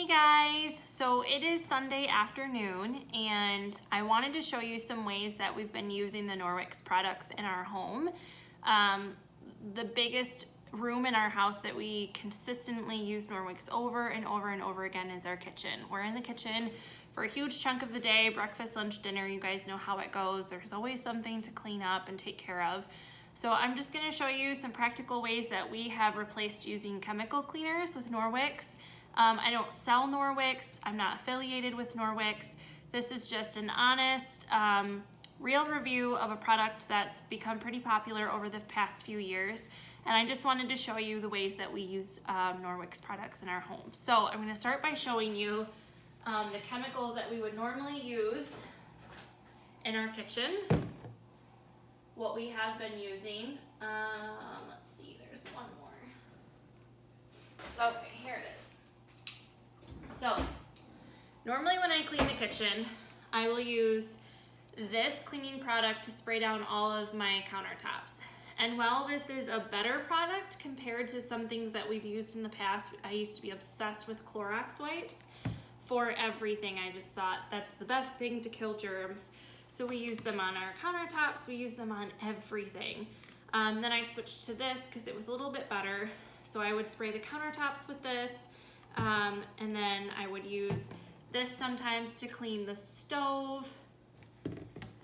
guys, so it is Sunday afternoon and I wanted to show you some ways that we've been using the Norwex products in our home. The biggest room in our house that we consistently use Norwex over and over and over again is our kitchen. We're in the kitchen for a huge chunk of the day, breakfast, lunch, dinner. You guys know how it goes. There's always something to clean up and take care of. So I'm just going to show you some practical ways that we have replaced using chemical cleaners with Norwex. I don't sell Norwex. I'm not affiliated with Norwex. This is just an honest, real review of a product that's become pretty popular over the past few years. And I just wanted to show you the ways that we use Norwex products in our home. So I'm going to start by showing you the chemicals that we would normally use in our kitchen. What we have been using. Let's see, there's one more. Okay, here it is. So, normally when I clean the kitchen, I will use this cleaning product to spray down all of my countertops. And while this is a better product compared to some things that we've used in the past, I used to be obsessed with Clorox wipes for everything. I just thought that's the best thing to kill germs. So we use them on our countertops, we use them on everything. Then I switched to this because it was a little bit better. So I would spray the countertops with this, and then I would use this sometimes to clean the stove,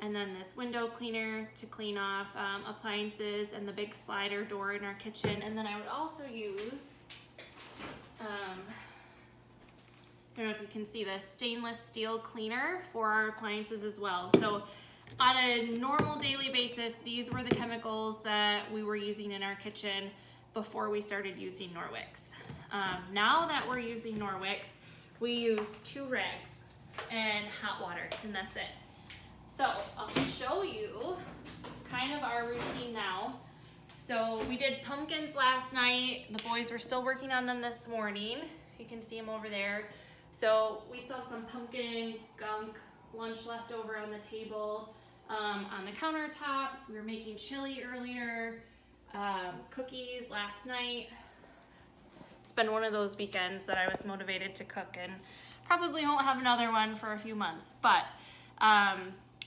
and then this window cleaner to clean off appliances and the big slider door in our kitchen. And then I would also use, I don't know if you can see this, stainless steel cleaner for our appliances as well. So on a normal daily basis, these were the chemicals that we were using in our kitchen before we started using Norwex. Now that we're using Norwex, we use 2 rags and hot water, and that's it. So I'll show you kind of our routine now. So we did pumpkins last night. The boys were still working on them this morning. You can see them over there. So we still have some pumpkin gunk lunch left over on the table, on the countertops. We were making chili earlier, cookies last night. It's been one of those weekends that I was motivated to cook, and probably won't have another one for a few months. But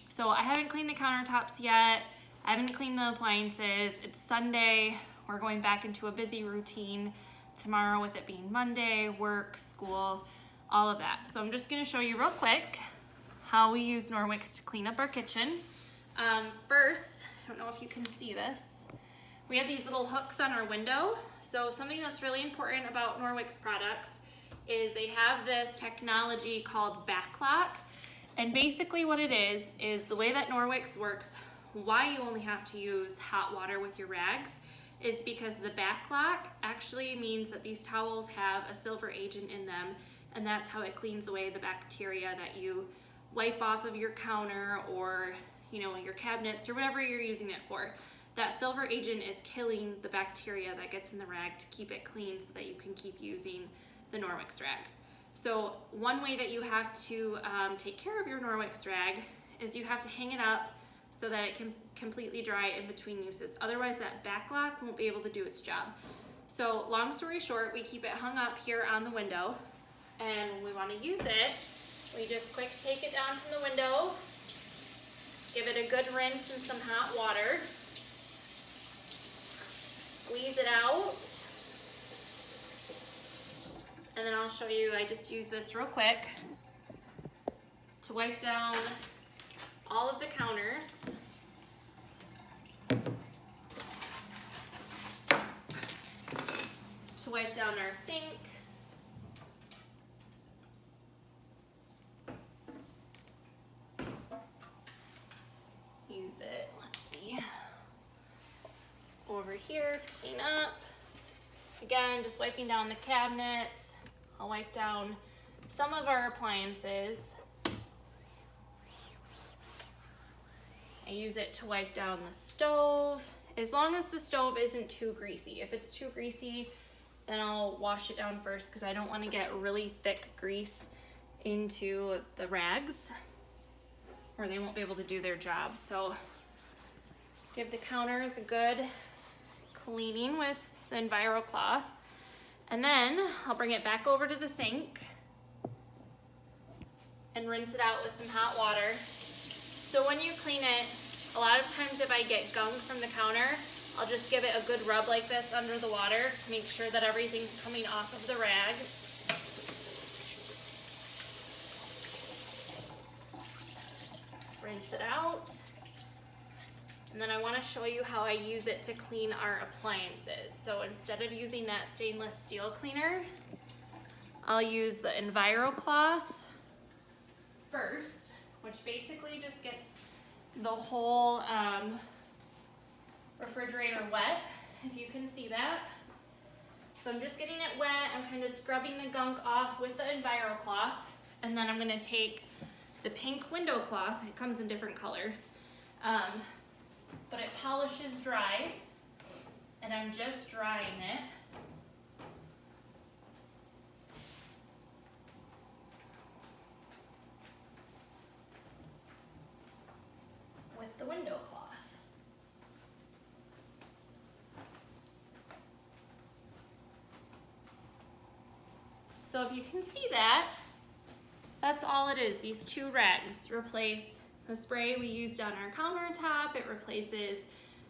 so I haven't cleaned the countertops yet. I haven't cleaned the appliances. It's Sunday. We're going back into a busy routine tomorrow with it being Monday, work, school, all of that. So I'm just going to show you real quick how we use Norwex to clean up our kitchen. First, I don't know if you can see this. We have these little hooks on our window. So something that's really important about Norwex products is they have this technology called backlock. And basically what it is the way that Norwex works, why you only have to use hot water with your rags, is because the backlock actually means that these towels have a silver agent in them, and that's how it cleans away the bacteria that you wipe off of your counter or your cabinets or whatever you're using it for. That silver agent is killing the bacteria that gets in the rag to keep it clean so that you can keep using the Norwex rags. So one way that you have to take care of your Norwex rag is you have to hang it up so that it can completely dry in between uses. Otherwise that backlock won't be able to do its job. So long story short, we keep it hung up here on the window, and when we want to use it, we just quick take it down from the window, give it a good rinse in some hot water, squeeze it out, and then I'll show you, I just use this real quick to wipe down all of the counters. To wipe down our sink. Use it, let's see, over here to clean up. Again, just wiping down the cabinets. I'll wipe down some of our appliances. I use it to wipe down the stove, as long as the stove isn't too greasy. If it's too greasy, then I'll wash it down first because I don't want to get really thick grease into the rags or they won't be able to do their job. So give the counters a good cleaning with the Enviro cloth. And then I'll bring it back over to the sink and rinse it out with some hot water. So when you clean it, a lot of times if I get gunk from the counter, I'll just give it a good rub like this under the water to make sure that everything's coming off of the rag. Rinse it out. And then I want to show you how I use it to clean our appliances. So instead of using that stainless steel cleaner, I'll use the EnviroCloth first, which basically just gets the whole refrigerator wet, if you can see that. So I'm just getting it wet. I'm kind of scrubbing the gunk off with the EnviroCloth, and then I'm going to take the pink window cloth. It comes in different colors, but it polishes dry, and I'm just drying it. With the window cloth. So if you can see that, that's all it is. These two rags replace the spray we used on our countertop. It replaces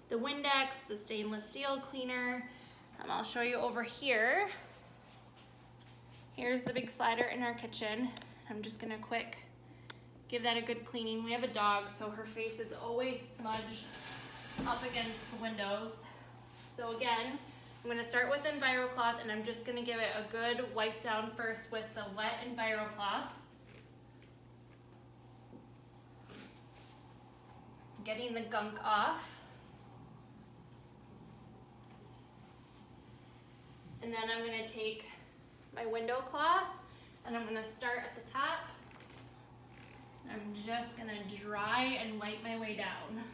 the Windex, the stainless steel cleaner. I'll show you over here. Here's the big slider in our kitchen. I'm just gonna give that a good cleaning. We have a dog, so her face is always smudged up against the windows. So again, I'm gonna start with EnviroCloth, and I'm just gonna give it a good wipe down first with the wet EnviroCloth. Getting the gunk off. And then I'm gonna take my window cloth, and I'm gonna start at the top. I'm just gonna dry and wipe my way down.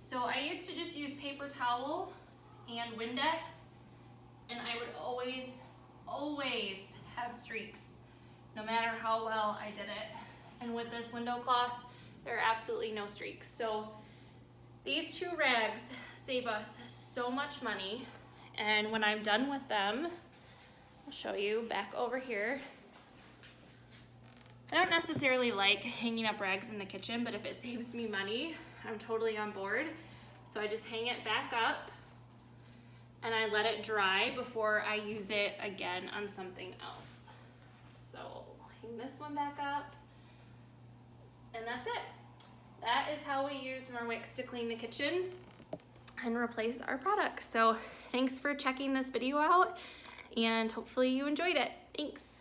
So I used to just use paper towel and Windex, and I would always have streaks, no matter how well I did it. And with this window cloth, there are absolutely no streaks. So these two rags save us so much money. And when I'm done with them, I'll show you back over here. I don't necessarily like hanging up rags in the kitchen, but if it saves me money, I'm totally on board. So I just hang it back up and I let it dry before I use it again on something else. So hang this one back up, and that's it. That is how we use Norwex to clean the kitchen and replace our products. So thanks for checking this video out, and hopefully you enjoyed it. Thanks.